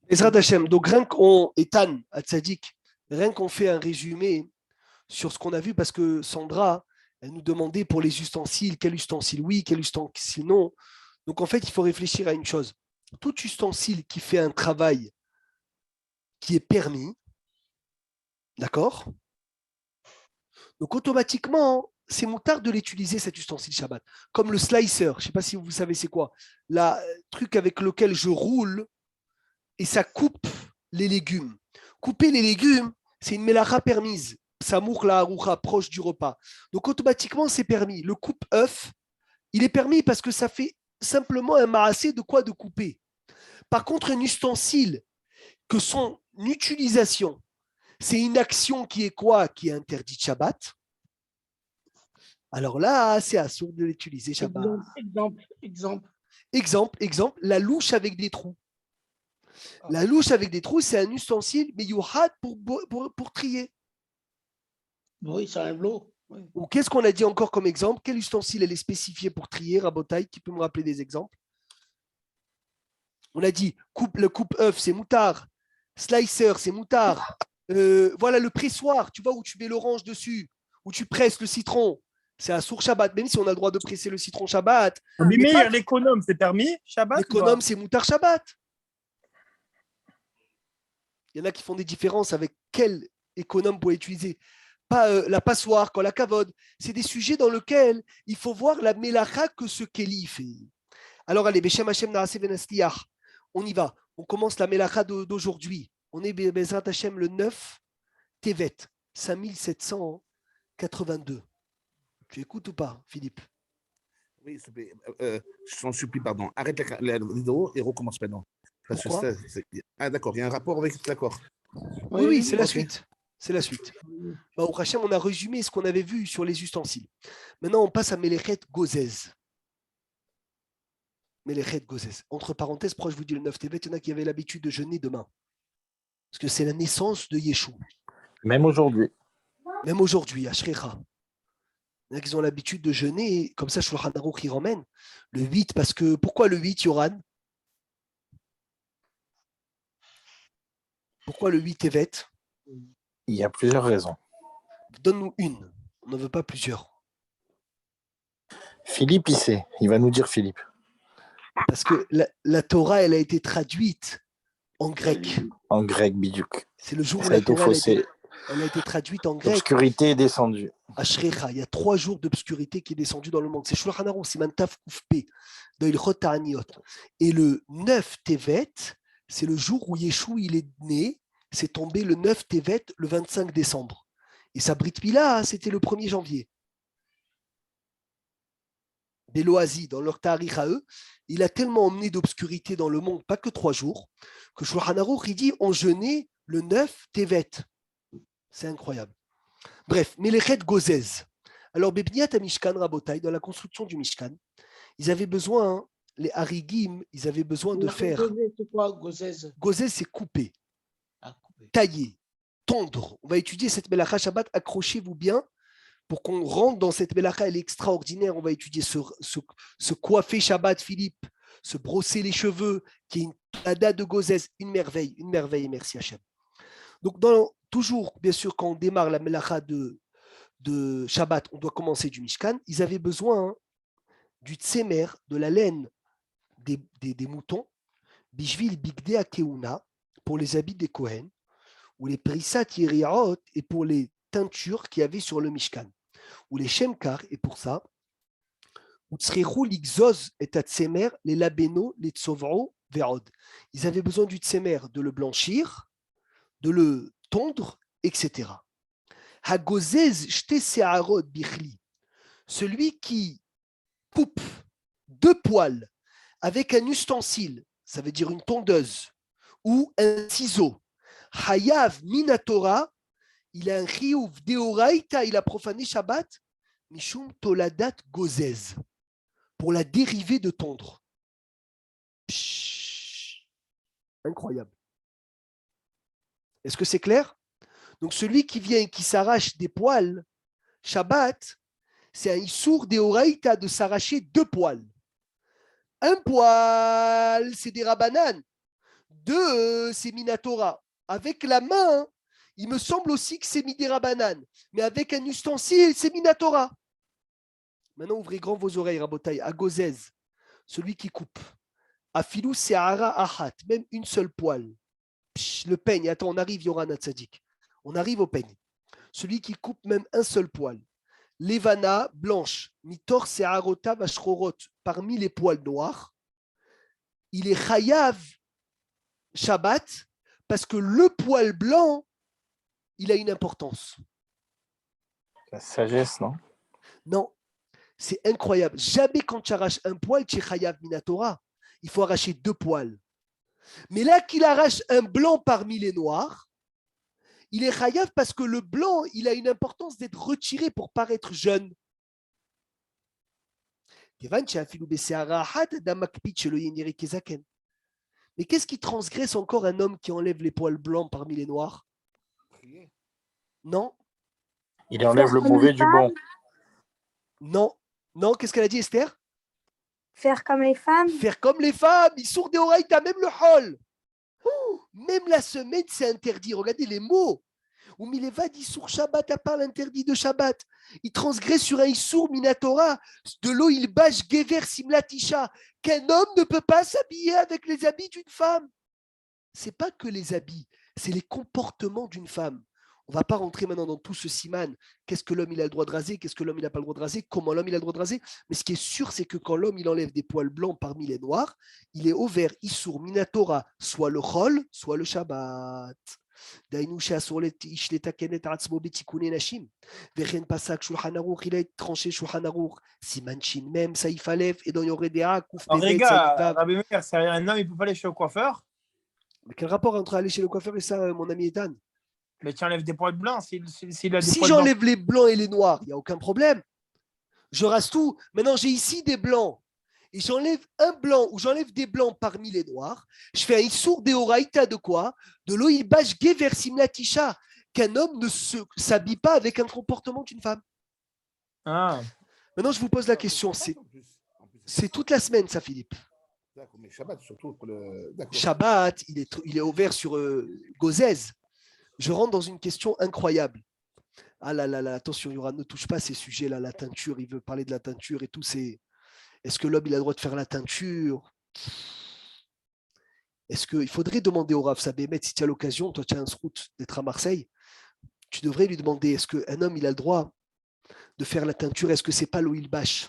Ezrat Hashem. Donc, rien qu'on, Ethan, à Tzadik, rien qu'on fait un résumé sur ce qu'on a vu, parce que Sandra, elle nous demandait pour les ustensiles, quel ustensile oui, quel ustensile non. Donc, en fait, il faut réfléchir à une chose. Tout ustensile qui fait un travail qui est permis, d'accord? Donc, automatiquement, c'est moutard de l'utiliser, cet ustensile Shabbat. Comme le slicer, je ne sais pas si vous savez c'est quoi. Le truc avec lequel je roule et ça coupe les légumes. Couper les légumes, c'est une mélacha permise. Samour la haroucha, proche du repas. Donc automatiquement, c'est permis. Le coupe-œuf, il est permis parce que ça fait simplement un maassé de quoi de couper. Par contre, un ustensile que son utilisation, c'est une action qui est quoi? Qui est interdite Shabbat. Alors là, c'est assourd de l'utiliser Shabbat. Exemple, la louche avec des trous. La louche avec des trous, c'est un ustensile, mais youhad pour trier. Oui, c'est un lot. Oui. Ou qu'est-ce qu'on a dit encore comme exemple? Quel ustensile elle est spécifié pour trier, Rabotai? Qui peut me rappeler des exemples? On a dit le coupe-œuf, c'est moutard. Slicer, c'est moutard. Voilà le pressoir, tu vois, où tu mets l'orange dessus, où tu presses le citron. C'est un sourd Shabbat, même si on a le droit de presser le citron Shabbat. Mais meilleur, l'économe, c'est permis Shabbat? L'économe, c'est moutard Shabbat. Il y en a qui font des différences avec quel économe pour utiliser. Pas la passoire, quand la cavode. C'est des sujets dans lesquels il faut voir la mélacha que ce Kéli fait. Alors allez, Beshem Hashem Naaseh Venastiyah. On y va. On commence la mélacha d'aujourd'hui. On est Bezrat Hashem le 9 Tevet, 5782. Tu écoutes ou pas, Philippe? Oui, je t'en supplie, pardon. Arrête la vidéo et recommence maintenant. Ah, d'accord, il y a un rapport avec. D'accord. Oui, c'est la suite. C'est la suite. Bah, au Hachem, on a résumé ce qu'on avait vu sur les ustensiles. Maintenant, on passe à Melechet Gozez. Melechet Gozez. Entre parenthèses, proche, je vous dis le 9 Tevet, il y en a qui avaient l'habitude de jeûner demain. Parce que c'est la naissance de Yeshua. Même aujourd'hui. Même aujourd'hui, à Shrecha. Il y en a qui ont l'habitude de jeûner, comme ça, Shulchan Aruch, il ramène le 8, parce que, pourquoi le 8, Yoran? Pourquoi le 8 Tevet? Il y a plusieurs raisons. Donne-nous une. On ne veut pas plusieurs. Philippe, il sait. Il va nous dire Philippe. Parce que la Torah, elle a été traduite en grec. En grec, Bidiouk. C'est le jour où ça a la été Torah faussé. elle a été traduite en grec. L'obscurité est descendue. Ashrecha, il y a 3 jours d'obscurité qui est descendu dans le monde. C'est Shulchan Aruch, c'est Mantaf Koufpé, dans Ilchot Ta'aniot. Et le 9 Tevet, c'est le jour où Yeshua il est né. C'est tombé le 9 Tevet, le 25 décembre. Et sa Brit Mila, c'était le 1er janvier. Beloazi, dans leur tarikh à eux, il a tellement emmené d'obscurité dans le monde, pas que 3 jours, que Shulchan Aruch, il dit on jeûnait le 9 Tevet. C'est incroyable. Bref, Melechet Gozez. Alors, Bebniat à Mishkan Rabotai, dans la construction du Mishkan, ils avaient besoin, les Harigim, ils avaient besoin de faire. C'est quoi, Gozez? Gozez, c'est couper, tailler, tondre. On va étudier cette Melacha Shabbat, accrochez-vous bien pour qu'on rentre dans cette Melacha, elle est extraordinaire. On va étudier ce coiffer Shabbat, Philippe, se brosser les cheveux, qui est une tada de Gozez, une merveille, merci Hachem. Donc, toujours, bien sûr, quand on démarre la Melacha de Shabbat, on doit commencer du Mishkan. Ils avaient besoin du tsemer, de la laine des moutons, bishvil bigdei keuna, pour les habits des Kohen, ou les prisat yeriaot, et pour les teintures qu'il y avait sur le Mishkan, ou les shemkar, et pour ça, utsrechu ligzoz et tsemer, les labeno, les tsovro, verod. Ils avaient besoin du tsemer, de le blanchir, de le tondre, etc. Hagozez shte se'arot bichli, celui qui coupe 2 poils avec un ustensile, ça veut dire une tondeuse, ou un ciseau. Hayav minatora, il a un chiyuv deoraita, il a profané Shabbat, mishum toladat gozez, pour la dérivée de tondre. Psh, incroyable. Est-ce que c'est clair? Donc celui qui vient et qui s'arrache des poils, Shabbat, c'est un issour deoraita de s'arracher 2 poils. Un poil, c'est des rabananes. c'est Minatora. Avec la main, hein, il me semble aussi que c'est Midera Banane. Mais avec un ustensile, c'est Minatora. Maintenant, ouvrez grand vos oreilles, Rabotai. Agozez, celui qui coupe. Afilou Seara Ahat, même une seule poêle. Le peigne, attends, on arrive, Yoran Hatzadik. On arrive au peigne. Celui qui coupe même un seul poil. Levana, blanche, mitor se'arota vashrorot, parmi les poils noirs. Il est chayav Shabbat parce que le poil blanc, il a une importance. La sagesse, non? Non, c'est incroyable. Jamais quand tu arraches un poil, tu es chayav minatora. Il faut arracher 2 poils. Mais là qu'il arrache un blanc parmi les noirs, il est chayav parce que le blanc, il a une importance d'être retiré pour paraître jeune. Mais qu'est-ce qui transgresse encore un homme qui enlève les poils blancs parmi les noirs? Non. Il enlève le mauvais du bon. Non. Non, qu'est-ce qu'elle a dit, Esther? Faire comme les femmes. Faire comme les femmes. Ils sourd des oreilles, t'as même le hall. Même la semaine, c'est interdit. Regardez les mots. Ou Milevad Issour Shabbat, à part l'interdit de Shabbat. Il transgresse sur un Issour Minatora. De l'eau, il bâche Gever Simlatisha. Qu'un homme ne peut pas s'habiller avec les habits d'une femme. C'est pas que les habits, c'est les comportements d'une femme. On ne va pas rentrer maintenant dans tout ce siman. Qu'est-ce que l'homme il a le droit de raser? Qu'est-ce que l'homme il n'a pas le droit de raser? Comment l'homme il a le droit de raser? Mais ce qui est sûr, c'est que quand l'homme il enlève des poils blancs parmi les noirs, il est au vert Issour Minatora, soit le Chol, soit le Shabbat. Il a tranché Shulchan Aruch, Siman Shin Mem, Saïf Aleph, et dans Yoreh Dea, Kouf Alors, les Pebet, gars, Saïf Vav. Rabbi Meir, c'est un homme, il ne peut pas aller chez le coiffeur. Mais quel rapport entre aller chez le coiffeur et ça, mon ami Ethan? Mais tu enlèves des poils blancs s'il a des Si poils blancs. j'enlève les blancs et les noirs, il n'y a aucun problème. Je rase tout. Maintenant, j'ai ici des blancs. Et j'enlève un blanc ou j'enlève des blancs parmi les noirs. Je fais un issour de oraïta de quoi? De l'oïbash gever simlatisha. Qu'un homme ne s'habille pas avec un comportement d'une femme. Ah. Maintenant, je vous pose la question. C'est toute la semaine, ça, Philippe. D'accord, mais Shabbat, surtout pour le. D'accord. Shabbat, il est ouvert sur Gozez. Je rentre dans une question incroyable. Ah là là là, attention, Yoran, ne touche pas à ces sujets-là, la teinture, il veut parler de la teinture et tout. Est-ce que l'homme il a le droit de faire la teinture? Est-ce qu'il faudrait demander au Rav Sabémet, si tu as l'occasion, toi tu as un route d'être à Marseille, tu devrais lui demander, est-ce qu'un homme il a le droit de faire la teinture? Est-ce que c'est pas l'oil bâche?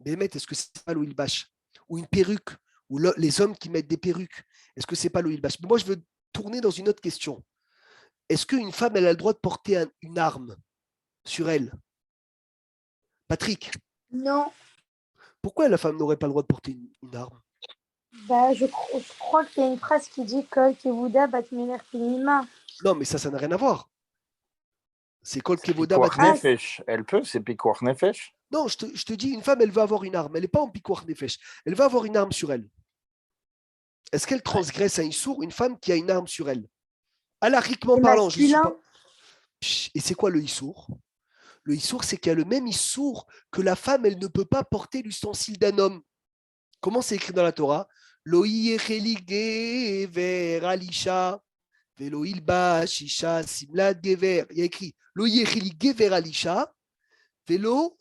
Bémet, est-ce que c'est pas l'oil bâche? Ou une perruque? Ou les hommes qui mettent des perruques, est-ce que c'est pas l'oil bâche? Mais moi je veux tourner dans une autre question. Est-ce qu'une femme, elle a le droit de porter une arme sur elle? Patrick? Non. Pourquoi la femme n'aurait pas le droit de porter une arme? Bah, je crois qu'il y a une phrase qui dit Kol Kevuda Bat Mener Pinima. Non, mais ça n'a rien à voir. C'est Kol Kevoda Pikuach Bat Nefesh. Elle peut, c'est Pikuach Nefesh. Non, je te dis, une femme, elle veut avoir une arme. Elle n'est pas en Pikuach Nefesh. Elle veut avoir une arme sur elle. Est-ce qu'elle transgresse un Issour, une femme qui a une arme sur elle? Alariquement parlant, je ne suis pas. Et c'est quoi le Issour? Le Issour, c'est qu'il y a le même Issour que la femme, elle ne peut pas porter l'ustensile d'un homme. Comment c'est écrit dans la Torah? Loï gever alisha, veloïl ba shisha simlad gever. Il y a écrit Loï gever alisha, vélo,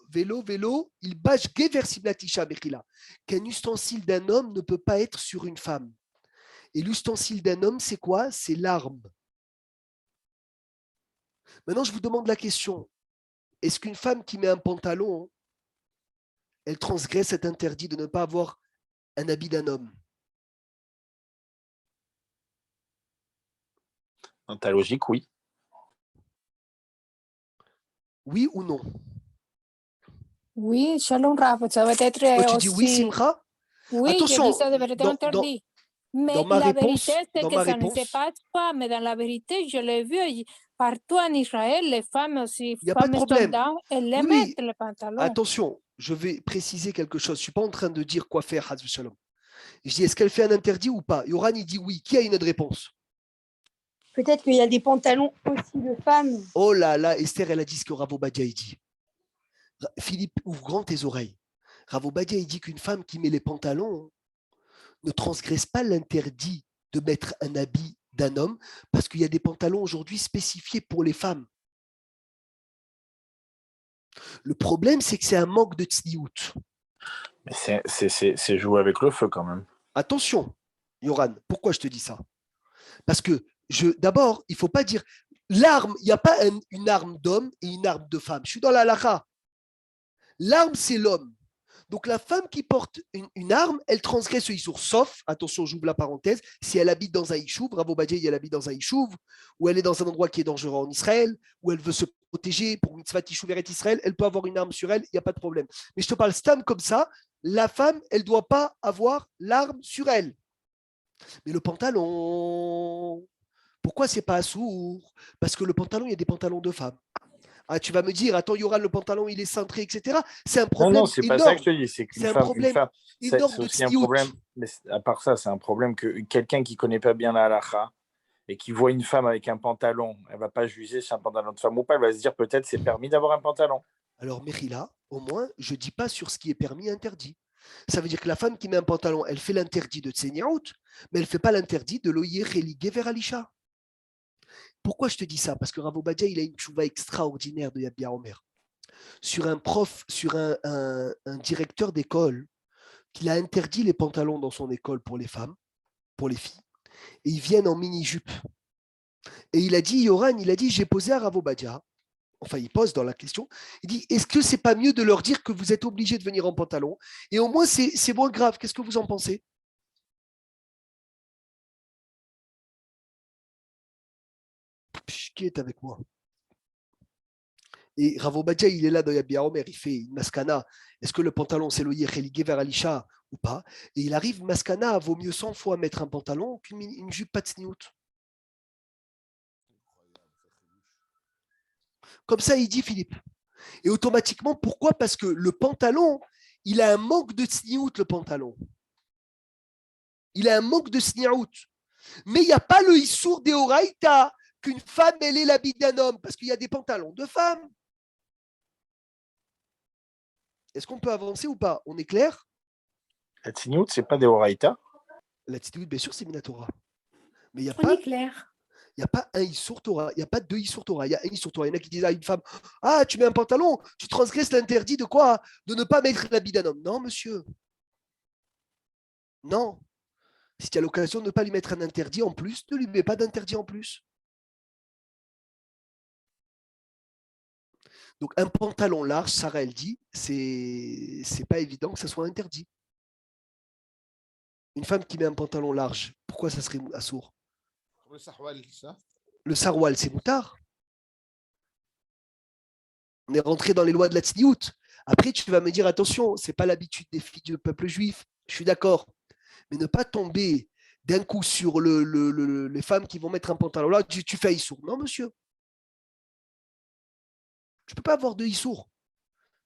il bâche gever simlatisha bechila. Qu'un ustensile d'un homme ne peut pas être sur une femme. Et l'ustensile d'un homme, c'est quoi? C'est l'arme. Maintenant, je vous demande la question. Est-ce qu'une femme qui met un pantalon, elle transgresse cet interdit de ne pas avoir un habit d'un homme? Dans ta logique, oui. Oui ou non? Oui, Shalom Rav, ça va être Toi, tu dis aussi... oui, Simcha? Oui, Attention, je dis ça devrait être interdit. Mais dans ma la réponse, vérité, c'est que ça ne se passe pas. Mais dans la vérité, je l'ai vu partout en Israël, les femmes aussi, il n'y a pas de femmes problème. soldats, elles les Oui, mettent les pantalons. Attention, je vais préciser quelque chose. Je ne suis pas en train de dire quoi faire, Hazv Shalom. Je dis, est-ce qu'elle fait un interdit ou pas? Yoran, il dit oui. Qui a une autre réponse? Peut-être qu'il y a des pantalons aussi de femmes. Oh là là, Esther, elle a dit ce que Rav Obadia il dit. Philippe, ouvre grand tes oreilles. Rav Obadia, il dit qu'une femme qui met les pantalons ne transgresse pas l'interdit de de mettre un habit d'un homme parce qu'il y a des pantalons aujourd'hui spécifiés pour les femmes. Le problème, c'est que c'est un manque de tzniout. Mais c'est jouer avec le feu quand même. Attention, Yoran, pourquoi je te dis ça? Parce que d'abord, il ne faut pas dire l'arme, il n'y a pas une arme d'homme et une arme de femme. Je suis dans la halakha. L'arme, c'est l'homme. Donc la femme qui porte une arme, elle transgresse le issour, sauf, attention, j'ouvre la parenthèse, si elle habite dans un ishuv, Bravo Badje, elle habite dans un ishuv, ou elle est dans un endroit qui est dangereux en Israël, ou elle veut se protéger pour mitzvah ishuv eret Israël, elle peut avoir une arme sur elle, il n'y a pas de problème. Mais je te parle stam comme ça, la femme, elle ne doit pas avoir l'arme sur elle. Mais le pantalon, pourquoi c'est pas assourd? Parce que le pantalon, il y a des pantalons de femmes. Ah, tu vas me dire, attends, Yoran, le pantalon, il est cintré, etc. C'est un problème. Non, c'est pas ça que je te dis. C'est qu'une C'est un femme, problème c'est énorme de aussi un tzniout. problème. Mais à part ça, c'est un problème que quelqu'un qui connaît pas bien la halakha et qui voit une femme avec un pantalon, elle va pas juger si c'est un pantalon de femme ou pas. Elle va se dire peut-être c'est permis d'avoir un pantalon. Alors, Mechila, au moins, je ne dis pas sur ce qui est permis et interdit. Ça veut dire que la femme qui met un pantalon, elle fait l'interdit de Tseniaout, mais elle ne fait pas l'interdit de l'oyer religé vers Alisha. Pourquoi je te dis ça? Parce que Rav Obadia, il a une tchouva extraordinaire de Yabia Omer. Sur un prof, sur un directeur d'école, qui a interdit les pantalons dans son école pour les femmes, pour les filles, et ils viennent en mini-jupe. Et il a dit, Yoran, il a dit, j'ai posé à Rav Obadia, enfin il pose dans la question, il dit, est-ce que c'est pas mieux de leur dire que vous êtes obligés de venir en pantalon? Et au moins, c'est moins grave. Qu'est-ce que vous en pensez? Qui est avec moi? Et Rav Obadia, il est là dans Yabia Omer, il fait une maskana. Est-ce que le pantalon, c'est l'oyer religé vers Alisha ou pas? Et il arrive, maskana, vaut mieux 100 fois mettre un pantalon qu'une jupe patsniout. Comme ça, il dit Philippe. Et automatiquement, pourquoi? Parce que le pantalon, il a un manque de tsniout, le pantalon. Il a un manque de tsniout. Mais il n'y a pas le issour deoraita qu'une femme, elle est l'habit d'un homme, parce qu'il y a des pantalons de femmes. Est-ce qu'on peut avancer ou pas? On est clair? La tzniout, c'est pas des horaïta. La tzniout, bien sûr, c'est Minatora. Mais il n'y a On pas. est clair. Il n'y a pas un Issour Torah, il n'y a pas deux Issour Torah, il y a un Issour Torah. Il y en a qui disent à une femme, ah, tu mets un pantalon, tu transgresses l'interdit de quoi? De ne pas mettre l'habit d'un homme. Non, monsieur. Non. Si tu as l'occasion de ne pas lui mettre un interdit en plus, ne lui mets pas d'interdit en plus. Donc un pantalon large, Sarah, elle dit, c'est pas évident que ça soit interdit. Une femme qui met un pantalon large, pourquoi ça serait assourd? Le sarwal, ça. Le sarwal, c'est moutard. On est rentré dans les lois de la tzniout. Après, tu vas me dire, attention, ce n'est pas l'habitude des filles du peuple juif. Je suis d'accord. Mais ne pas tomber d'un coup sur les femmes qui vont mettre un pantalon là, tu fais Issour. Non, monsieur. Tu ne peux pas avoir de Issour.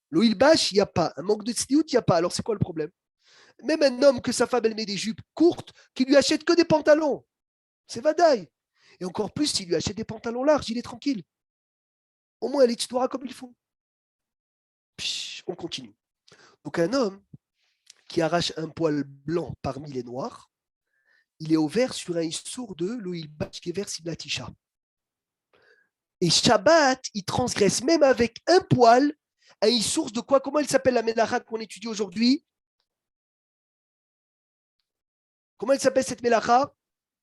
Le ilbash, il n'y a pas. Un manque de tzniout, il n'y a pas. Alors, c'est quoi le problème? Même un homme que sa femme, elle met des jupes courtes, qui lui achète que des pantalons. C'est vadaï. Et encore plus, s'il lui achète des pantalons larges, il est tranquille. Au moins, elle est comme il faut. On continue. Donc, un homme qui arrache un poil blanc parmi les noirs, il est ouvert sur un issour de l'oïlbach qui est vers Siblatisha. Et Shabbat, il transgresse même avec un poil un issour de quoi? Comment elle s'appelle la mélacha qu'on étudie aujourd'hui? Comment elle s'appelle cette mélacha?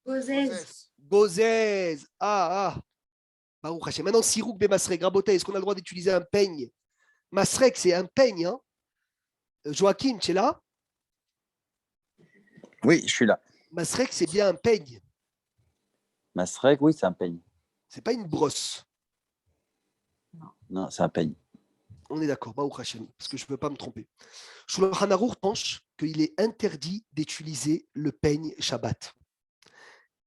Gozès. Gozez. Baruch Hashem. Maintenant, Sirouk Bemasrek. Rabotai, est-ce qu'on a le droit d'utiliser un peigne? Masrek, c'est un peigne. Hein? Joachim, tu es là? Oui, je suis là. Masrek, c'est bien un peigne. Masrek, oui, c'est un peigne. C'est pas une brosse. Non, c'est un peigne. On est d'accord, Baruch Hashem, parce que je ne veux pas me tromper. Shulchan Aruch tranche qu'il est interdit d'utiliser le peigne Shabbat.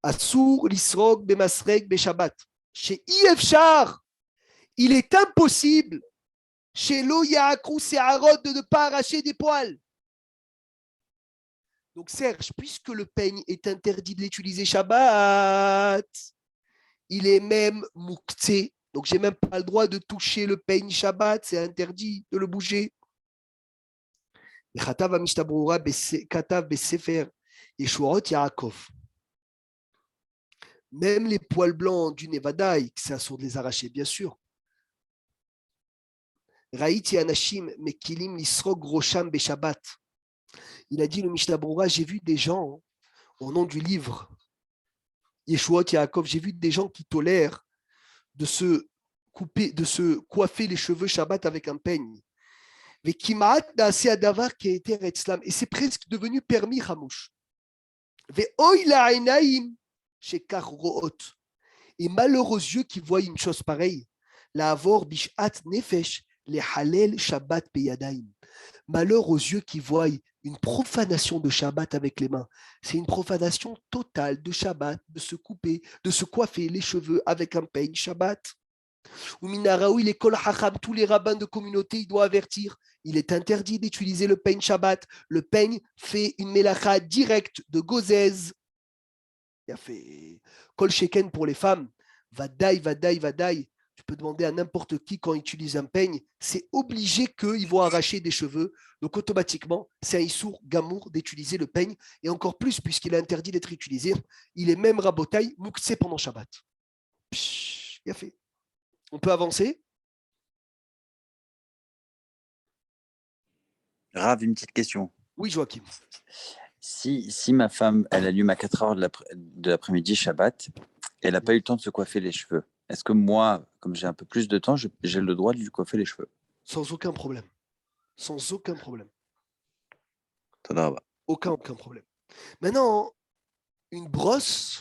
Assour l'isrog bemasrek be Shabbat. Chez Iefchar, il est impossible chez Lo Yaakru Seharot de ne pas arracher des poils. Donc Serge, puisque le peigne est interdit de l'utiliser Shabbat, il est même mouktsé. Donc j'ai même pas le droit de toucher le peigne Shabbat, c'est interdit de le bouger. Katav Amishtabroura Katav Besefer Yeshuarot Yaakov. Même les poils blancs du Nevadaï, c'est assourd de les arracher, bien sûr. Raïti anashim mekilim lisrog rosham beshabbat. Il a dit le Mishnah Brura, j'ai vu des gens, au nom du livre, Yeshuot Yaakov, j'ai vu des gens qui tolèrent de se couper, de se coiffer les cheveux Shabbat avec un peigne. Et c'est presque devenu permis, Hamouche. Et malheur aux yeux qui voient une chose pareille. La avor bishat nefesh les halel Shabbat peyadaim. Malheur aux yeux qui voient une profanation de Shabbat avec les mains. C'est une profanation totale de Shabbat, de se couper, de se coiffer les cheveux avec un peigne Shabbat. Ou minaraoui, les kol hacham, tous les rabbins de communauté, ils doivent avertir. Il est interdit d'utiliser le peigne Shabbat. Le peigne fait une mélacha directe de gozez. Il a fait kol sheken pour les femmes. Vadaï, vadaï, vadaï. Tu peux demander à n'importe qui quand il utilise un peigne, c'est obligé qu'ils vont arracher des cheveux. Donc automatiquement, c'est un issour gamour d'utiliser le peigne. Et encore plus, puisqu'il est interdit d'être utilisé, il est même rabotaï, mouksé pendant Shabbat. Psh, il a fait. On peut avancer? Rav, une petite question. Oui, Joachim. Si ma femme, elle allume à 4 heures de l'après-midi Shabbat, elle n'a pas eu le temps de se coiffer les cheveux, est-ce que moi, comme j'ai un peu plus de temps, j'ai le droit de lui coiffer les cheveux? Sans aucun problème. Sans aucun problème. Todarabah. Aucun problème. Maintenant, une brosse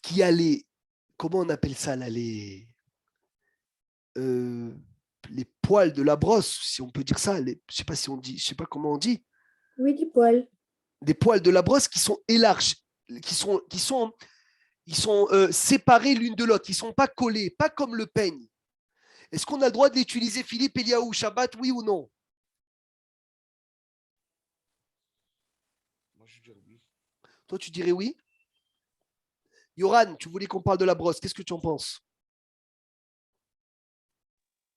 qui a les... Comment on appelle ça là, les poils de la brosse, si on peut dire ça. Je sais pas si on dit, je sais pas comment on dit. Oui, des poils. Des poils de la brosse qui sont élargis, ils sont séparés l'une de l'autre, ils ne sont pas collés, pas comme le peigne. Est-ce qu'on a le droit de l'utiliser, Philippe Eliaou, Shabbat, oui ou non? Moi, je dirais oui. Toi, tu dirais oui? Yoran, tu voulais qu'on parle de la brosse, qu'est-ce que tu en penses?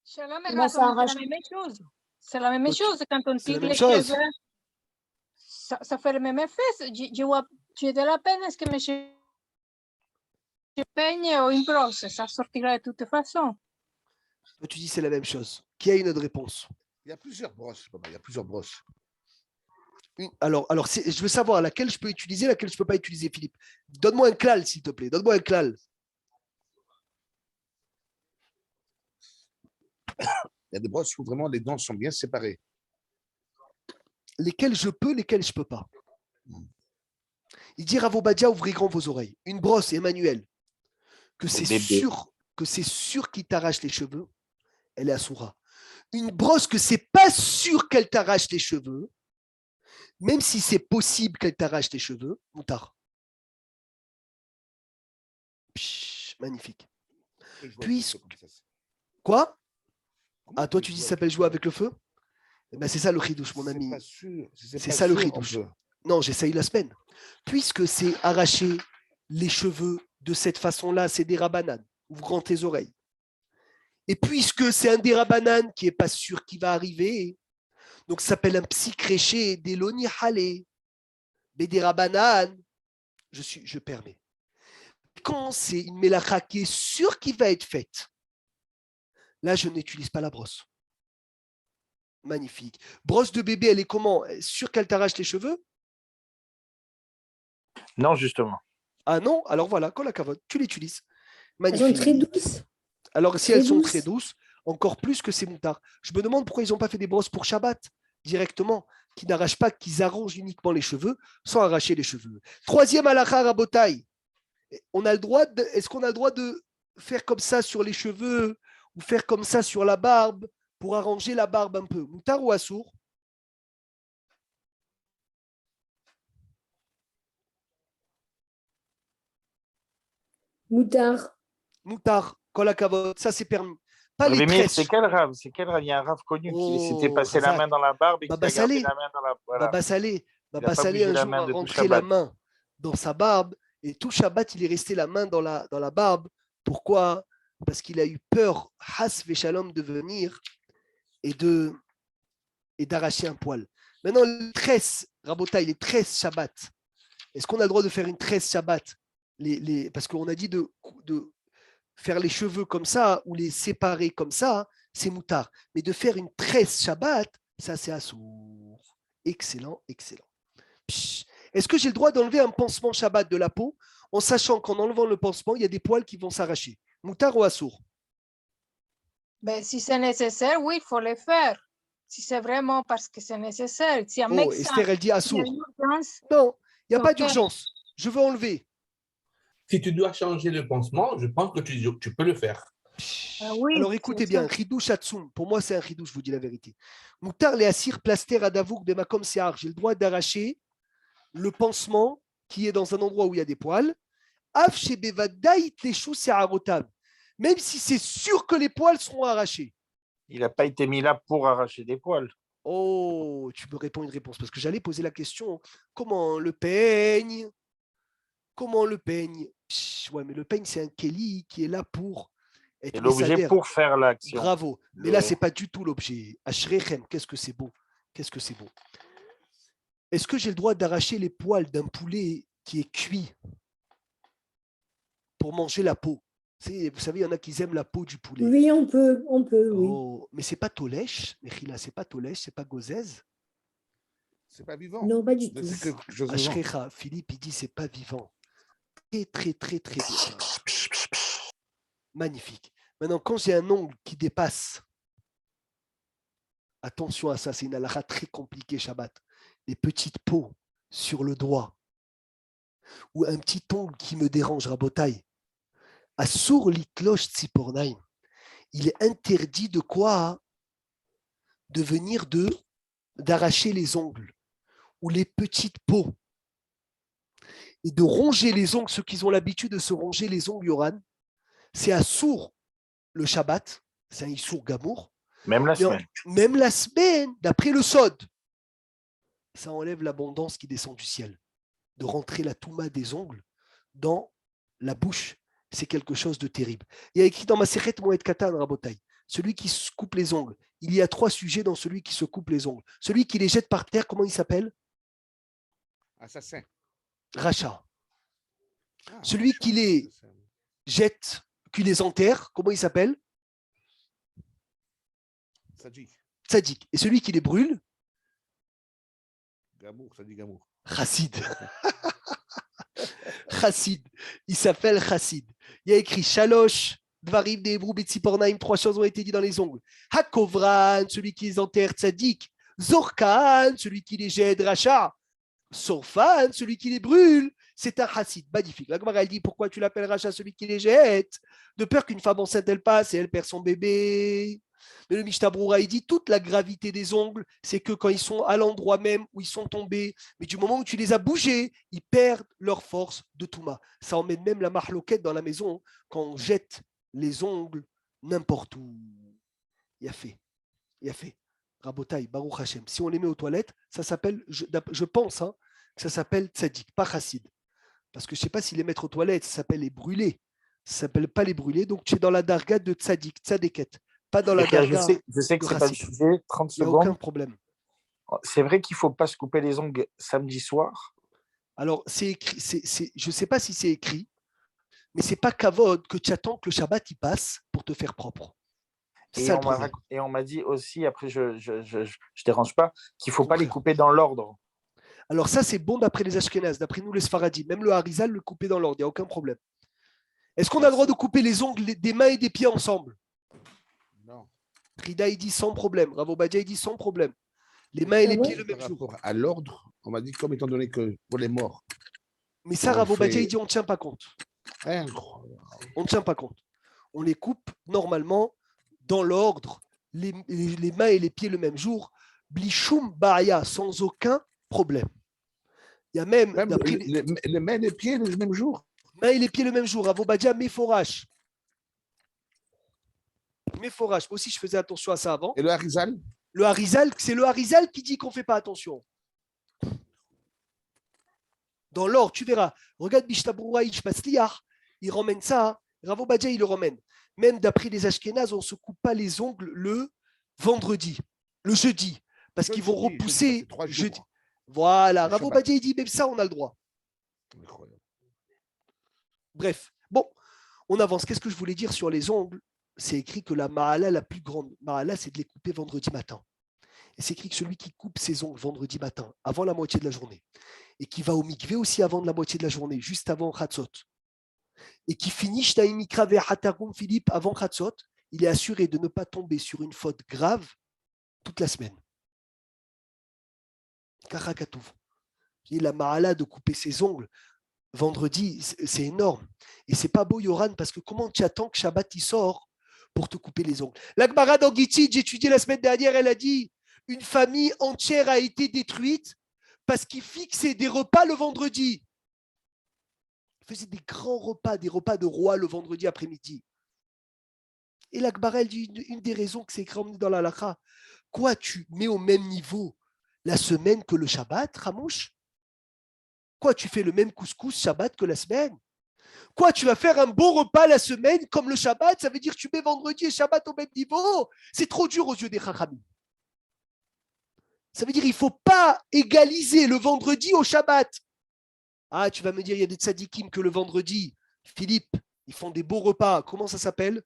Shalom, Moi, ça c'est la arrache. même chose. C'est la même chose quand on C'est la tire même les chose. cheveux. Ça fait le même effet. J'ai de la peine, est-ce que mes cheveux peignent ou une brosse? Ça sortira de toute façon. Toi, tu dis c'est la même chose. Qui a une autre réponse? Il y a plusieurs brosses. Il y a plusieurs brosses. Alors je veux savoir laquelle je peux utiliser, laquelle je ne peux pas utiliser, Philippe. Donne-moi un klal, s'il te plaît. Donne-moi un klal. Il y a des brosses où vraiment les dents sont bien séparées. Lesquelles je peux, lesquelles je ne peux pas. Il dit Rav Obadia, ouvrez grand vos oreilles. Une brosse, Emmanuel, que c'est sûr qu'il t'arrache les cheveux, elle est à Soura. Une brosse que c'est pas sûr qu'elle t'arrache les cheveux, même si c'est possible qu'elle t'arrache les cheveux, moutard. Magnifique. Puisque... Quoi? Ah, toi, tu dis que ça s'appelle jouer avec le feu? Eh ben, c'est ça le chidouche, mon ami. C'est ça le chidouche. Non, j'essaye la semaine. Puisque c'est arracher les cheveux de cette façon-là, c'est des rabananes. Ouvre grand tes oreilles. Et puisque c'est un des rabananes qui n'est pas sûr qu'il va arriver, donc ça s'appelle un psy-créché des loni halé. Mais des rabananes, je permets. Quand c'est une mélacha qui est sûre qu'il va être faite, là, je n'utilise pas la brosse. Magnifique. Brosse de bébé, elle est comment? Sûre qu'elle t'arrache les cheveux? Non, justement. Ah non? Alors voilà, quand la cavote, tu l'utilises. Elles sont très douces. Alors si elles sont très douces, encore plus que ces moutards. Je me demande pourquoi ils n'ont pas fait des brosses pour Shabbat directement, qui n'arrachent pas, qu'ils arrangent uniquement les cheveux sans arracher les cheveux. Troisième halakha rabotai. Est-ce qu'on a le droit de faire comme ça sur les cheveux ou faire comme ça sur la barbe pour arranger la barbe un peu? Moutar ou assour? Moutard. Moutar, kolakavot, ça c'est permis. Pas les Mais tresses. c'est quel rave? C'est quel rave? Il y a un rave connu qui s'était passé la main dans la barbe et qui a gardé la main dans la... Voilà. Baba Salé un jour a rentré la main dans sa barbe et tout Shabbat, il est resté la main dans la barbe. Pourquoi? Parce qu'il a eu peur, Has Veshalom, de venir et d'arracher un poil. Maintenant, les tresses, Rabotai, les tresses Shabbat. Est-ce qu'on a le droit de faire une tresse Shabbat parce qu'on a dit de faire les cheveux comme ça ou les séparer comme ça, c'est moutard. Mais de faire une tresse Shabbat, ça c'est assour. Excellent, excellent. Psh. Est-ce que j'ai le droit d'enlever un pansement Shabbat de la peau en sachant qu'en enlevant le pansement, il y a des poils qui vont s'arracher? Moutard ou assour? Ben, si c'est nécessaire, oui, il faut le faire. Si c'est vraiment parce que c'est nécessaire. Si un Oh, médecin Esther, elle dit il y a assour. une urgence, Non, il n'y a pas Ok. d'urgence. Je veux enlever. Si tu dois changer le pansement, je pense que tu peux le faire. oui, Alors c'est écoutez ça. bien, Ridouche Hatsum, pour moi c'est un Ridouche, je vous dis la vérité. Moutar les Assir Plaster Adavouk Bemakom Sear, j'ai le droit d'arracher le pansement qui est dans un endroit où il y a des poils. Af Shebevadaït Leshu Searotam, même si c'est sûr que les poils seront arrachés. Il n'a pas été mis là pour arracher des poils. Oh, tu me réponds une réponse, parce que j'allais poser la question, comment on le peigne? Comment on le peigne? Ouais, mais le peigne, c'est un Kelly qui est là pour être Et l'objet Messader. pour faire l'action. Bravo. Mais là, c'est pas du tout l'objet. Ashrechem, qu'est-ce que c'est beau. Qu'est-ce que c'est beau. Est-ce que j'ai le droit d'arracher les poils d'un poulet qui est cuit pour manger la peau? Vous savez, il y en a qui aiment la peau du poulet. Oui, on peut, oui. Oh, mais c'est pas Tolèche, Mechila, c'est pas Tolèche, c'est pas Gozez. C'est pas vivant. Non, pas du tout. C'est quelque chose de vivant. Ashrecha, Philippe, il dit c'est pas vivant. Très, très, très, très bien. Magnifique. Maintenant, quand j'ai un ongle qui dépasse, attention à ça, c'est une halakha très compliquée, Shabbat. Les petites peaux sur le doigt ou un petit ongle qui me dérange, Rabotai. Assour litlosh tzipornaim. Il est interdit de quoi? De venir d'arracher les ongles ou les petites peaux et de ronger les ongles, ceux qui ont l'habitude de se ronger les ongles, Yoran. C'est assour le Shabbat, c'est un issour gamour. Même la semaine. Même la semaine, d'après le Sod. Ça enlève l'abondance qui descend du ciel. De rentrer la touma des ongles dans la bouche, c'est quelque chose de terrible. Il y a écrit dans ma Sechet Moed Katan, Rabotai, celui qui se coupe les ongles. Il y a 3 sujets dans celui qui se coupe les ongles. Celui qui les jette par terre, comment il s'appelle? Assassin. Racha. Ah, Celui qui les jette, qui les enterre, comment il s'appelle? Tzadik. Tzadik. Et celui qui les brûle? Gamour, Tzadik Gamour. Chassid. Chassid. Il s'appelle Chassid. Il y a écrit Shalosh, Dvarim, Debrou, Betsipornaim, 3 choses ont été dites dans les ongles. Hakovran, celui qui les enterre, Tzadik. Zorkan, celui qui les jette, Racha. Sorfan, celui qui les brûle, c'est un Chassid. Magnifique. La Gemara, elle dit pourquoi tu l'appelles Racha, celui qui les jette? De peur qu'une femme enceinte, elle passe et elle perd son bébé. Mais le Mishnah Broura, il dit toute la gravité des ongles, c'est que quand ils sont à l'endroit même où ils sont tombés, mais du moment où tu les as bougés, ils perdent leur force de Touma. Ça emmène même la marloquette dans la maison quand on jette les ongles n'importe où. Il a fait. Rabotai, Baruch Hashem. Si on les met aux toilettes, ça s'appelle, je pense, que ça s'appelle tzadik, pas chassid. Parce que je ne sais pas si les mettre aux toilettes, ça s'appelle les brûler. Ça ne s'appelle pas les brûler. Donc tu es dans la darga de tzadik, tzadeket. Pas dans la darga. Je sais que de c'est pas le chassid. sujet. 30 Il n'y a aucun secondes. problème. C'est vrai qu'il ne faut pas se couper les ongles samedi soir. Alors, c'est écrit, je ne sais pas si c'est écrit, mais c'est pas kavod que tu attends que le Shabbat y passe pour te faire propre. Et on m'a dit aussi, après je dérange pas, qu'il ne faut pas les couper dans l'ordre. Alors ça, c'est bon d'après les Ashkénazes, d'après nous les Sfaradim. Même le Harizal, le couper dans l'ordre, il n'y a aucun problème. Est-ce qu'on a le droit de couper les ongles des mains et des pieds ensemble? Non. Rida, il dit sans problème. Ravo Badia, il dit sans problème. Les mains et les pieds le même jour. Par rapport à l'ordre, on m'a dit comme étant donné que pour les morts. Mais ça, Ravo Badia, il dit on ne tient pas compte. Incroyable. On ne tient pas compte. On les coupe normalement dans l'ordre, les mains et les pieds le même jour, blichoum ba'aya, sans aucun problème. Il y a même les mains et les pieds le même jour. Mains et les pieds le même jour. Avobadia, méforage. Méforage. Moi aussi, je faisais attention à ça avant. Et le Harizal? Le Harizal, c'est le Harizal qui dit qu'on ne fait pas attention. Dans l'ordre, tu verras. Regarde Bishtabroura Ishmasliach, il ramène ça. Ravo Badia, il le ramène. Même d'après les Ashkénazes, on ne se coupe pas les ongles le vendredi, le jeudi, parce qu'ils vont repousser jeudi. Voilà, Ravo Badia, il dit même ça, on a le droit. Incroyable. Bref, bon, on avance. Qu'est-ce que je voulais dire sur les ongles? C'est écrit que la ma'ala la plus grande, ma'ala, c'est de les couper vendredi matin. Et c'est écrit que celui qui coupe ses ongles vendredi matin, avant la moitié de la journée, et qui va au mikvé aussi avant de la moitié de la journée, juste avant Khatzot, et qui finit Shnaim Mikra ve'Hatarum Philippe avant Khatzot, il est assuré de ne pas tomber sur une faute grave toute la semaine. Karakatouv. La ma'ala de couper ses ongles vendredi, c'est énorme. Et c'est pas beau, Yoran, parce que comment tu attends que Shabbat il sort pour te couper les ongles? La Gemara dans Gittin, j'ai étudié la semaine dernière, elle a dit une famille entière a été détruite parce qu'ils fixaient des repas le vendredi. Ils faisaient des grands repas, des repas de roi le vendredi après-midi. Et la Gemara, elle dit une des raisons que c'est écrit dans la halakha. Quoi, tu mets au même niveau la semaine que le Shabbat, Ramouche? Quoi, tu fais le même couscous Shabbat que la semaine? Quoi, tu vas faire un beau repas la semaine comme le Shabbat? Ça veut dire que tu mets vendredi et Shabbat au même niveau? C'est trop dur aux yeux des Chachamim. Ça veut dire qu'il ne faut pas égaliser le vendredi au Shabbat. Ah, tu vas me dire, il y a des tzadikim que le vendredi, Philippe, ils font des beaux repas. Comment ça s'appelle?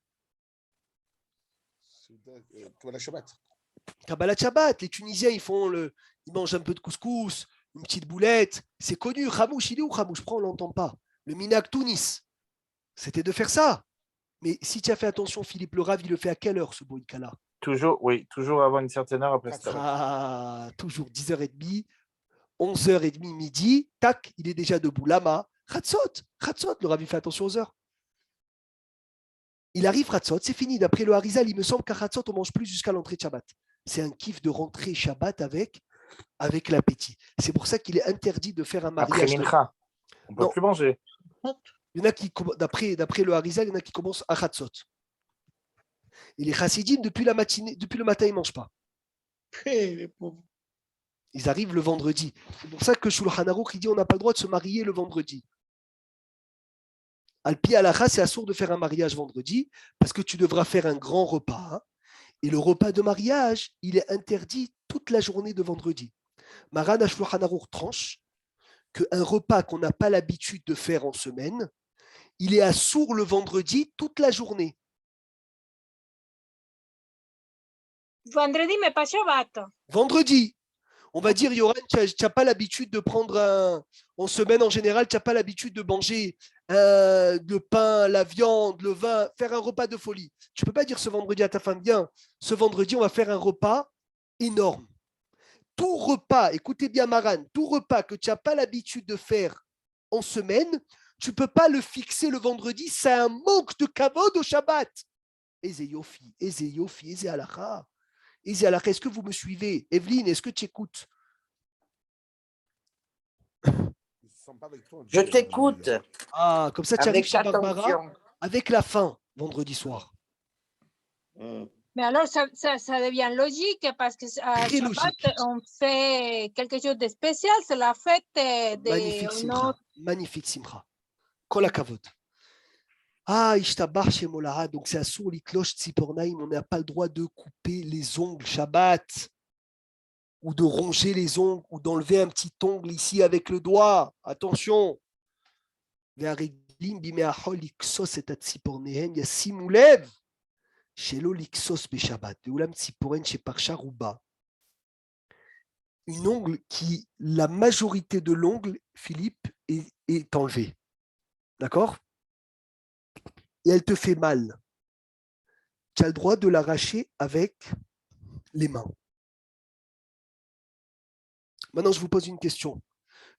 Kabbalah Shabbat. Kabbalah Shabbat. Les Tunisiens, ils mangent un peu de couscous, une petite boulette. C'est connu. Khamouche, il est où Khamouche? On ne l'entend pas. Le Minak Tunis, c'était de faire ça. Mais si tu as fait attention, Philippe, le Rav, il le fait à quelle heure, ce boïka-là? Toujours, oui, toujours avant une certaine heure après ça. Ah, toujours 10h30, 11h30, midi, tac, il est déjà debout. Lama, Khatzot, le Rav, il fait attention aux heures. Il arrive Khatzot, c'est fini. D'après le Harizal, il me semble qu'à Khatzot, on ne mange plus jusqu'à l'entrée de Shabbat. C'est un kiff de rentrer Shabbat avec l'appétit. C'est pour ça qu'il est interdit de faire un mariage. Après Mincha, on ne peut plus manger. Il y en a qui, d'après le Harizal, il y en a qui commencent à Khatzot. Et les Chassidim, depuis le matin, ils ne mangent pas. Les pauvres. Ils arrivent le vendredi. C'est pour ça que Shulchan Aruch, il dit on n'a pas le droit de se marier le vendredi. Al-Pi Alacha, c'est assourd de faire un mariage vendredi parce que tu devras faire un grand repas. Hein, et le repas de mariage, il est interdit toute la journée de vendredi. Maran Shulchan Aruch tranche qu'un repas qu'on n'a pas l'habitude de faire en semaine, il est assourd le vendredi toute la journée. Vendredi, mais pas Shabbat. Vendredi. On va dire, Yoran, tu n'as pas l'habitude de prendre en semaine en général, tu n'as pas l'habitude de manger le pain, la viande, le vin, faire un repas de folie. Tu ne peux pas dire ce vendredi à ta femme, bien, ce vendredi, on va faire un repas énorme. Tout repas, écoutez bien Maran, tout repas que tu n'as pas l'habitude de faire en semaine, tu ne peux pas le fixer le vendredi, c'est un manque de kavod au Shabbat. Eze yofi, eze halakha. Est-ce que vous me suivez? Evelyne, est-ce que tu écoutes? Je t'écoute. Ah, comme ça, tu arrives Avec chez Barbara attention. avec la faim vendredi soir. Mais alors, ça devient logique parce que à Très Shabbat, logique. on fait quelque chose de spécial. C'est la fête de Magnifique Simcha. notre... Magnifique Simcha. Kol hakavod. Ah, Ishtabach chez Molaha, donc c'est assour l'iklosh tzipornaim, on n'a pas le droit de couper les ongles Shabbat, ou de ronger les ongles, ou d'enlever un petit ongle ici avec le doigt. Attention. Une ongle qui, la majorité de l'ongle, Philippe, est enlevée. D'accord? Et elle te fait mal. Tu as le droit de l'arracher avec les mains. Maintenant, je vous pose une question.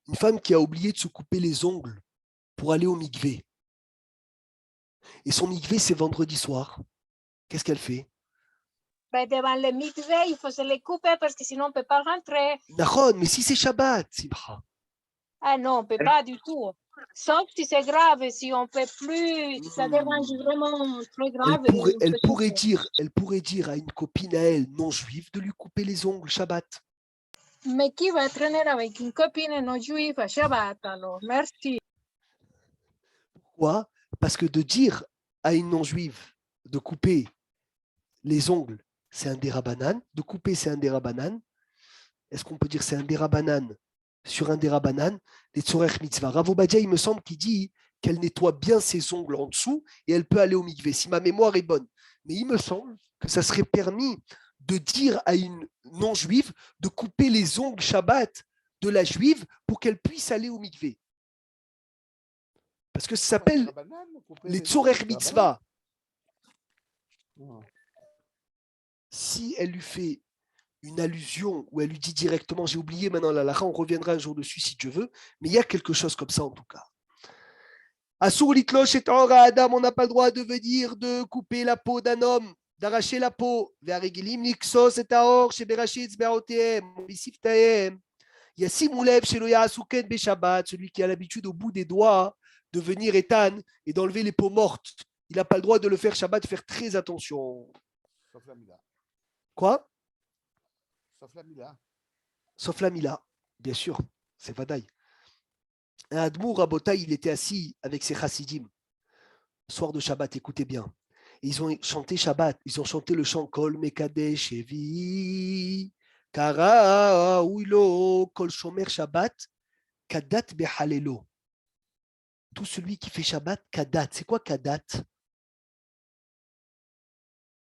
Une femme qui a oublié de se couper les ongles pour aller au mikvé. Et son mikvé, c'est vendredi soir. Qu'est-ce qu'elle fait? Ben, devant le mikvé, il faut se les couper parce que sinon on ne peut pas rentrer. Nahon, mais si c'est Shabbat, Simcha. Ah non, on ne peut pas du tout. Sauf si c'est grave, si on ne peut plus, si ça dérange vraiment très grave. Elle pourrait dire à une copine à elle non juive de lui couper les ongles Shabbat. Mais qui va traîner avec une copine non juive à Shabbat alors? Merci. Pourquoi? Parce que de dire à une non-juive de couper les ongles, c'est un dérabanan. De couper, c'est un dérabanan. Est-ce qu'on peut dire c'est un dérabanan sur un dérabanan? Les tzorech mitzvah. Rav Obadia, il me semble qu'il dit qu'elle nettoie bien ses ongles en dessous et elle peut aller au mikvé, si ma mémoire est bonne. Mais il me semble que ça serait permis de dire à une non-juive de couper les ongles Shabbat de la juive pour qu'elle puisse aller au mikvé. Parce que ça s'appelle les tzorech mitzvah. Si elle lui fait une allusion où elle lui dit directement, j'ai oublié maintenant la halakha, on reviendra un jour dessus si Dieu veut, mais il y a quelque chose comme ça en tout cas. Asur litlosh et ora adam, on n'a pas le droit de venir de couper la peau d'un homme, d'arracher la peau. Ve'aregilim niksos et taor sheberashit zbeaotehem, bisiftahem. Yasim ulev shelo ya'asuken beshabbat, celui qui a l'habitude au bout des doigts de venir étan et d'enlever les peaux mortes. Il n'a pas le droit de le faire Shabbat, faire très attention. Sauf la Mila. Quoi? Sauf la Mila. Sauf la Mila, bien sûr, c'est Vadaï. Un Admour Rabotaï, il était assis avec ses chassidim. Soir de Shabbat, écoutez bien. Et ils ont chanté Shabbat, ils ont chanté le chant Kol Mekadesh Evi, Kara Ouilo, Kol Shomer Shabbat, Kadat Behalelo. Tout celui qui fait Shabbat, Kadat. C'est quoi Kadat?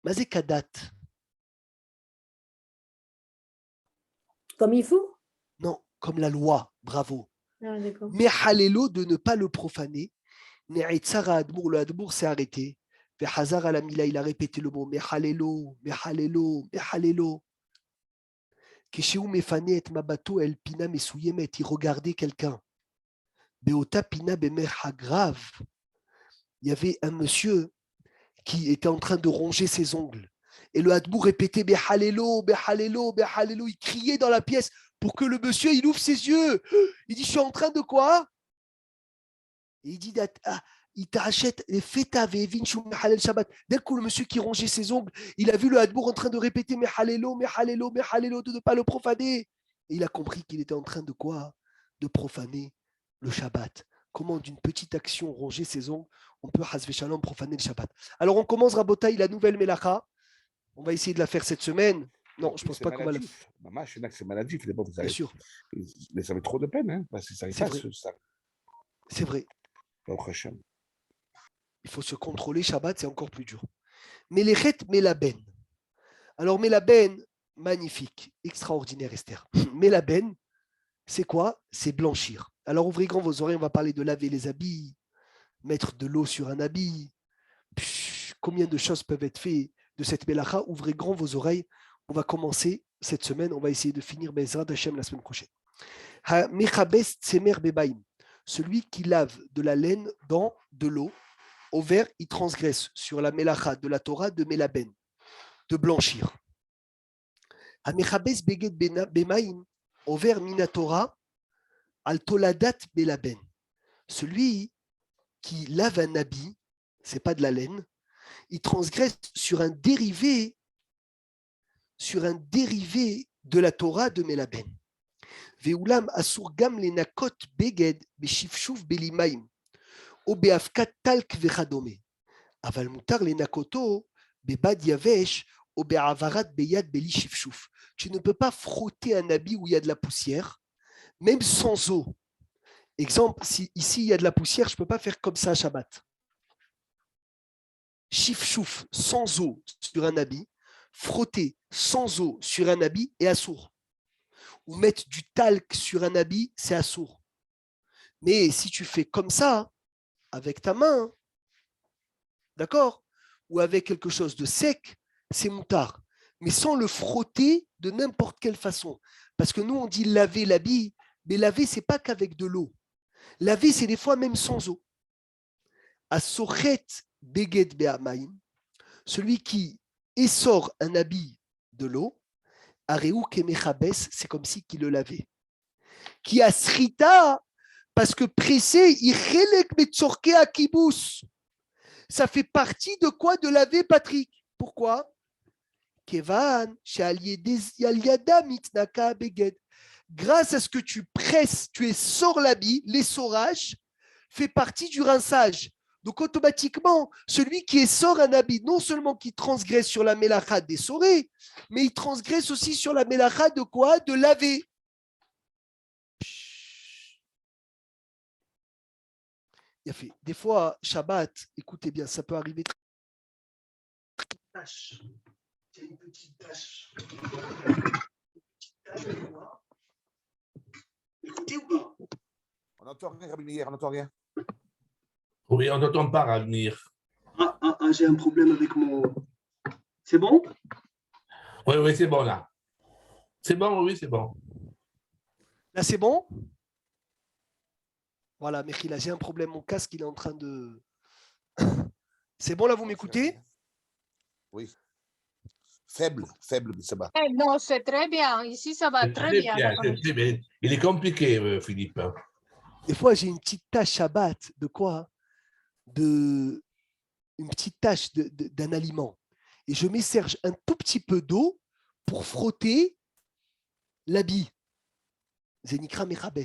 Mazé Kadat. Comme il faut? Non, comme la loi, bravo. Ah, d'accord. Mais Halelo, de ne pas le profaner. Ne'etzara Admour, le Admour s'est arrêté. Hazar la Mila, il a répété le mot Mehalelo, Mehalelo, Mehalelo. Kesheou mefane et mabato el pina mesuyemet, il regardait quelqu'un. Beota pina bemer hagrav. Il y avait un monsieur qui était en train de ronger ses ongles. Et le Hadbour répétait Behalelo, Behalelo, Behalelo. Il criait dans la pièce pour que le monsieur il ouvre ses yeux. Il dit, je suis en train de quoi? Et il dit, il t'achète les feta vevin shum mehalel Shabbat. Dès que le monsieur qui rongeait ses ongles, il a vu le Hadbour en train de répéter Mehalelo, Mehalelo, Mehalelo, de ne pas le profaner. Et il a compris qu'il était en train de quoi? De profaner le Shabbat. Comment d'une petite action ronger ses ongles, on peut hasve shalom profaner le Shabbat. Alors on commence Rabotaï, la nouvelle Melacha. On va essayer de la faire cette semaine. Non, je ne pense pas qu'on va la faire. Maman, je sais que c'est maladif, vous Bien sûr. Mais ça met trop de peine, hein, parce que ça C'est vrai. C'est vrai. Il faut se contrôler Shabbat, c'est encore plus dur. Melechet Melaben. Alors Melaben, magnifique, extraordinaire Esther. Melaben, c'est quoi? C'est blanchir. Alors ouvrez grand vos oreilles, on va parler de laver les habits, mettre de l'eau sur un habit. Combien de choses peuvent être faites de cette Melacha? Ouvrez grand vos oreilles. On va commencer cette semaine, on va essayer de finir Bezrat Hashem la semaine prochaine. Ha-mechabes tsemer bebaim. Celui qui lave de la laine dans de l'eau, au vert, il transgresse sur la Melacha de la Torah de Melaben, de blanchir. Ha-mechabes beged bemaim, au vert minatora, al toladat Melaben. Celui qui lave un habit, c'est pas de la laine, il transgresse sur un dérivé de la Torah de Melaben. Ve'ulam asur gam lenakot beged beshifshuf belimaim o beafkat talk vechadome. Aval mutar lenakoto bebad yavesh o be'avarat beyad beli shifshuf. Tu ne peux pas frotter un habit où il y a de la poussière, même sans eau. Exemple, si ici il y a de la poussière, je ne peux pas faire comme ça à Shabbat. Shifshuf sans eau sur un habit, frotter sans eau sur un habit et assour. Ou mettre du talc sur un habit, c'est assour. Mais si tu fais comme ça, avec ta main, d'accord, ou avec quelque chose de sec, c'est moutard. Mais sans le frotter de n'importe quelle façon. Parce que nous, on dit laver l'habit, mais laver, ce n'est pas qu'avec de l'eau. Laver, c'est des fois même sans eau. Asochet beged be'amaim, celui qui essore un habit de l'eau, areu kemechabes, c'est comme si qu'il le lavait. Qui a srita, parce que pressé, irelek metzorke akibus. Ça fait partie de quoi? De laver, Patrick. Pourquoi? Kevan, yada mitnaka beged. Grâce à ce que tu presses, tu essores l'habit, l'essorage fait partie du rinçage. Donc automatiquement, celui qui essore un habit, non seulement qui transgresse sur la mélacha d'essorer, mais il transgresse aussi sur la mélacha de quoi? De laver. Il a fait. Des fois, Shabbat, écoutez bien, ça peut arriver. Tâche. Il y a une petite tâche. Écoutez ou pas? On n'entend rien, Rabbi Meir, on n'entend rien. Oui, on n'entend pas à venir. J'ai un problème avec mon. C'est bon? Oui, oui, c'est bon là. C'est bon, oui, c'est bon. Là, c'est bon? Voilà, Mechila, j'ai un problème. Mon casque, il est en train de. C'est bon, là, vous m'écoutez? Oui. Faible, Shabbat. Non, c'est très bien. Ici, ça va C'est très très bien. bien, c'est très bien. Il est compliqué, Philippe. Des fois, j'ai une petite tâche Shabbat de quoi? Une petite tâche d'un aliment. Et je m'esserge un tout petit peu d'eau pour frotter l'habit. Zenikra Merabes.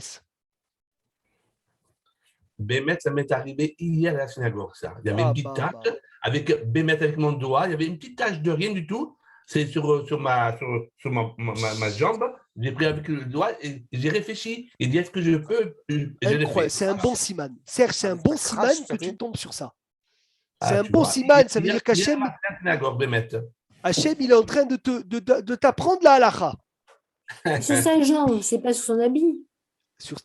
Bémet, ça m'est arrivé hier à la synagogue, ça. Il y avait une petite tache avec Bémet avec mon doigt. Il y avait une petite tache de rien du tout. C'est sur ma jambe. J'ai pris avec le doigt et j'ai réfléchi. Et dit, est-ce que je peux? Je l'ai fait. C'est un bon siman. Serge, c'est un bon siman que tu tombes sur ça. C'est un tu bon vois. siman. Ça veut dire qu'Hachem, Hachem, il est en train de t'apprendre la halakha. Sur sa jambe, c'est pas sur son habit.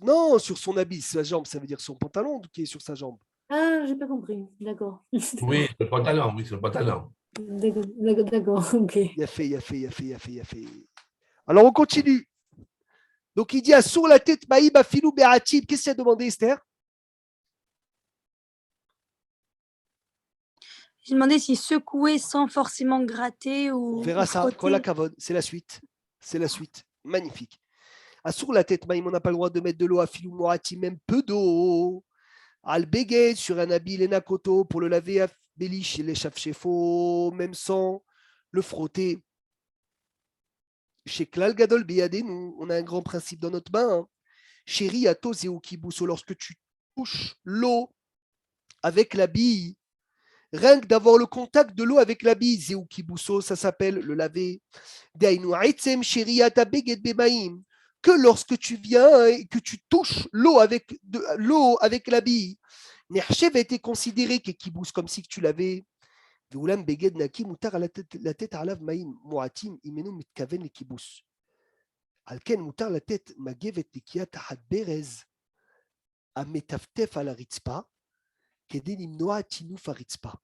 Non, sur son habit, sa jambe, ça veut dire son pantalon qui est sur sa jambe. Ah, j'ai pas compris. D'accord. Oui, le pantalon, oui, c'est le pantalon. D'accord, ok. Il a fait. Alors, on continue. Donc, il dit sur la tête, Maïb, Afilou, Be'atib. Qu'est-ce qu'il a demandé, Esther? J'ai demandé si secouer sans forcément gratter ou. On verra ça. Kola Kavod, c'est la suite. C'est la suite. Magnifique. Sur la tête, Maïm, on n'a pas le droit de mettre de l'eau à Filou Mourati, même peu d'eau. Al-Beged, sur un habit, les nakoto, pour le laver à Bélich, les chafchefo, même sans le frotter. Chez Klal Gadol Beyadenu, on a un grand principe dans notre main. Chéri Ato Zéou Kibousso, lorsque tu touches l'eau avec la bille, rien que d'avoir le contact de l'eau avec la bille, Zéou Kibousso, ça s'appelle le laver. Dainu Aitzem Chéri Ata Beged Bemaim, que lorsque tu viens et que tu touches l'eau avec la bille, Nerchev a été considéré que Kibous comme si tu l'avais. Veulam Beged Naki Moutar la tête Alav Maïm Moatim Imenu Mitkaven le Kibous. Alken Moutar la tête Magevet Likia Tahat Berez Ametaftef à la Ritzpa Keden Imnoa Tinu Faritzpa.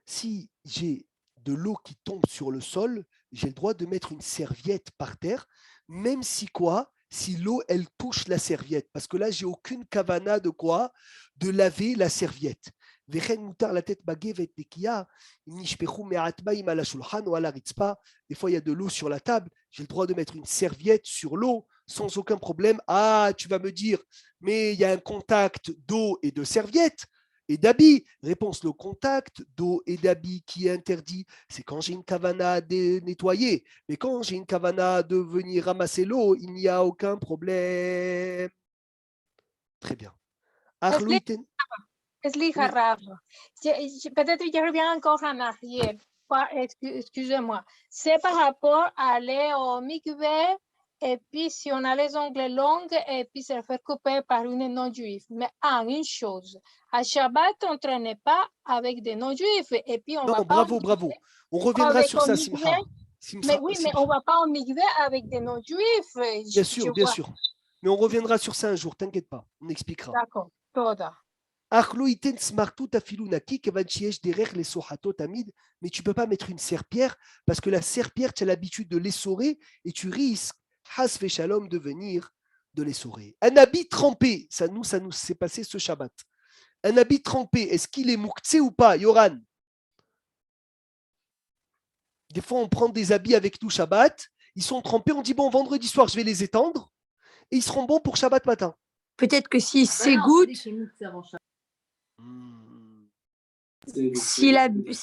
Si j'ai de l'eau qui tombe sur le sol, j'ai le droit de mettre une serviette par terre, même si quoi? Si l'eau, elle touche la serviette. Parce que là, j'ai aucune kavana de quoi? De laver la serviette. Des fois, il y a de l'eau sur la table. J'ai le droit de mettre une serviette sur l'eau sans aucun problème. Ah, tu vas me dire, mais il y a un contact d'eau et de serviette et d'habit. Réponse, le contact d'eau et d'habit qui est interdit, c'est quand j'ai une kavana de nettoyer. Mais quand j'ai une kavana de venir ramasser l'eau, il n'y a aucun problème. Très bien. Explica, Rav. Peut-être que je reviens encore en arrière. Excusez-moi. C'est par rapport à aller au mikvé et puis si on a les ongles longs et puis se faire couper par une non-juive. Mais une chose, à Shabbat, on ne traîne pas avec des non-juifs et puis on va bravo. On reviendra sur ça, Simcha. Mais oui, mais on ne va pas au mikvé avec des non-juifs. Bien sûr. Mais on reviendra sur ça un jour, t'inquiète pas, on expliquera. D'accord, toda. Mais tu ne peux pas mettre une serpillère parce que la serpillère, tu as l'habitude de l'essorer et tu risques, hasve shalom, de l'essorer. Un habit trempé, ça nous s'est passé ce Shabbat. Un habit trempé, est-ce qu'il est mouktsé ou pas, Yoran? Des fois, on prend des habits avec nous Shabbat, ils sont trempés, on dit bon, vendredi soir, je vais les étendre et ils seront bons pour Shabbat matin. Peut-être que s'il s'égoutte. Si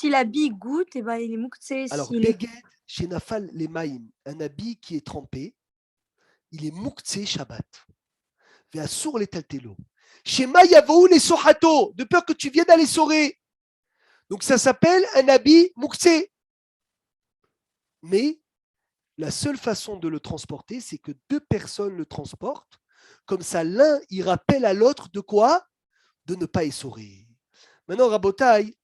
l'habit goûte, eh ben, il est mouktsé. Alors, Beged, chez Nafal les Maïm, un habit qui est trempé, il est mouktsé Shabbat. Ve'asur les taltelo. Chez Mayavou les sohato, de peur que tu viennes à les sorer. Donc, ça s'appelle un habit mouktsé. Mais la seule façon de le transporter, c'est que deux personnes le transportent. Comme ça, l'un, il rappelle à l'autre de quoi? de ne pas essorer. Maintenant, Rabotai,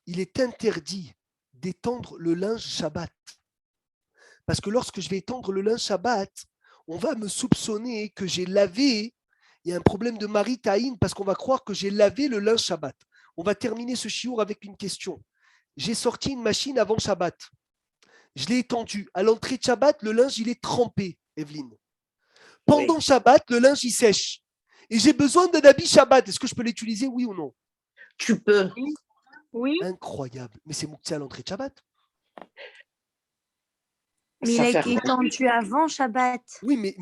il est interdit d'étendre le linge Shabbat. Parce que lorsque je vais étendre le linge Shabbat, on va me soupçonner que j'ai lavé. Il y a un problème de maritaïn parce qu'on va croire que j'ai lavé le linge Shabbat. On va terminer ce chiour avec une question. J'ai sorti une machine avant Shabbat. Je l'ai étendu. À l'entrée de Shabbat, le linge, il est trempé, Evelyne. Pendant Shabbat, le linge, il sèche. Et j'ai besoin d'un habit Shabbat. Est-ce que je peux l'utiliser, oui ou non? Tu peux. Oui. Incroyable. Mais c'est Mouktsé à l'entrée de Shabbat. Mais il a été étendu avant Shabbat. Oui, mais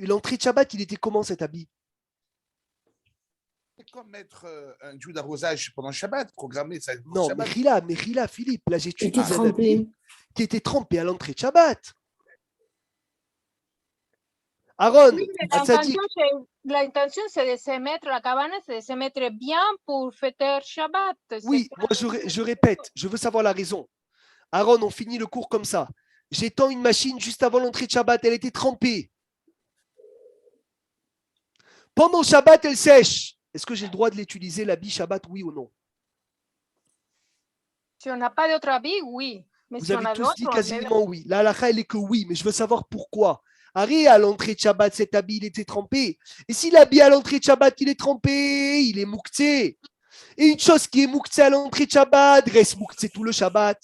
l'entrée de Shabbat, il était comment cet habit? C'est comme mettre un jour d'arrosage pendant Shabbat, programmer ça. Non, Shabbat. mais Rila, Philippe, là j'ai était utilisé un habit trempé. qui était trempé à l'entrée de Shabbat. Aaron, Oui, mais Hatzadik, l'intention, c'est de se mettre, la cabane, c'est de se mettre bien pour fêter Shabbat. oui, moi je répète, je veux savoir la raison. Aaron, on finit le cours comme ça. J'étends une machine juste avant l'entrée de Shabbat, elle était trempée. Pendant Shabbat, elle sèche. Est-ce que j'ai le droit de l'utiliser, l'habit Shabbat, oui ou non? Si on n'a pas d'autre habit, oui. Mais Vous si on avez a tous d'autres, dit on quasiment oui. La halakha, elle est que oui, mais je veux savoir pourquoi. Arrête, à l'entrée de Shabbat, cet habit, il était trempé. Et si l'habit à l'entrée de Shabbat, il est trempé, il est mouktsé. Et une chose qui est mouktsé à l'entrée de Shabbat, reste mouktsé tout le Shabbat.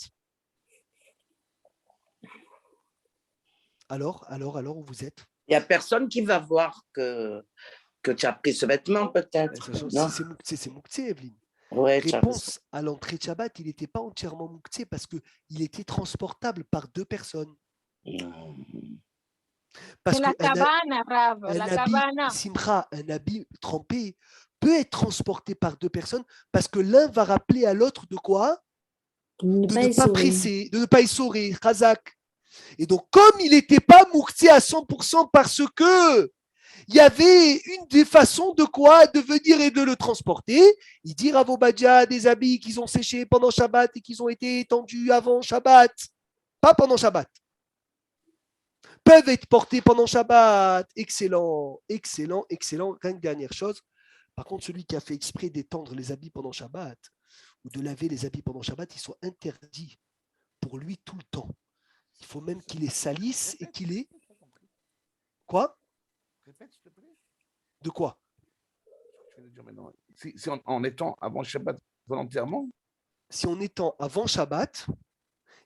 Alors, où vous êtes? Il n'y a personne qui va voir que tu as pris ce vêtement, peut-être. Si c'est mouktsé, c'est mouktsé, Evelyne. Ouais, Réponse, à l'entrée de Shabbat, il n'était pas entièrement mouktsé parce qu'il était transportable par 2 personnes. Parce c'est la que un cabane, Rav, la habit, cabane. Simcha, un habit trempé peut être transporté par 2 personnes parce que l'un va rappeler à l'autre de quoi? De ne pas presser, de ne pas essorer, Khazak. Et donc, comme il n'était pas mouktsé à 100% parce que il y avait une des façons de quoi? De venir et de le transporter. Il dit Rav Obadja des habits qu'ils ont séchés pendant Shabbat et qu'ils ont été étendus avant Shabbat, pas pendant Shabbat, peuvent être portés pendant Shabbat. Excellent, excellent, excellent. Rien que dernière chose. Par contre, celui qui a fait exprès d'étendre les habits pendant Shabbat ou de laver les habits pendant Shabbat, ils sont interdits pour lui tout le temps. Il faut même qu'il les salisse et qu'il les... Quoi? Répète, s'il te plaît. De quoi? Je vais le dire maintenant. Si en étant avant Shabbat volontairement. Si on étend avant Shabbat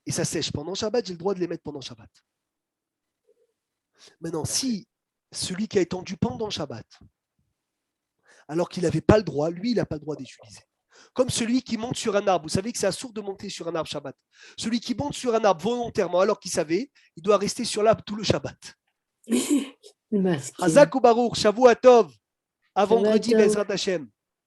et ça sèche pendant Shabbat, j'ai le droit de les mettre pendant Shabbat. Maintenant, si celui qui a étendu pendant Shabbat, alors qu'il n'avait pas le droit, lui, il n'a pas le droit d'utiliser. Comme celui qui monte sur un arbre. Vous savez que c'est assourd de monter sur un arbre Shabbat. Celui qui monte sur un arbre volontairement, alors qu'il savait, il doit rester sur l'arbre tout le Shabbat. Hazak ou Baruch, Shavuot Tov, à vendredi, Bezrat Hashem.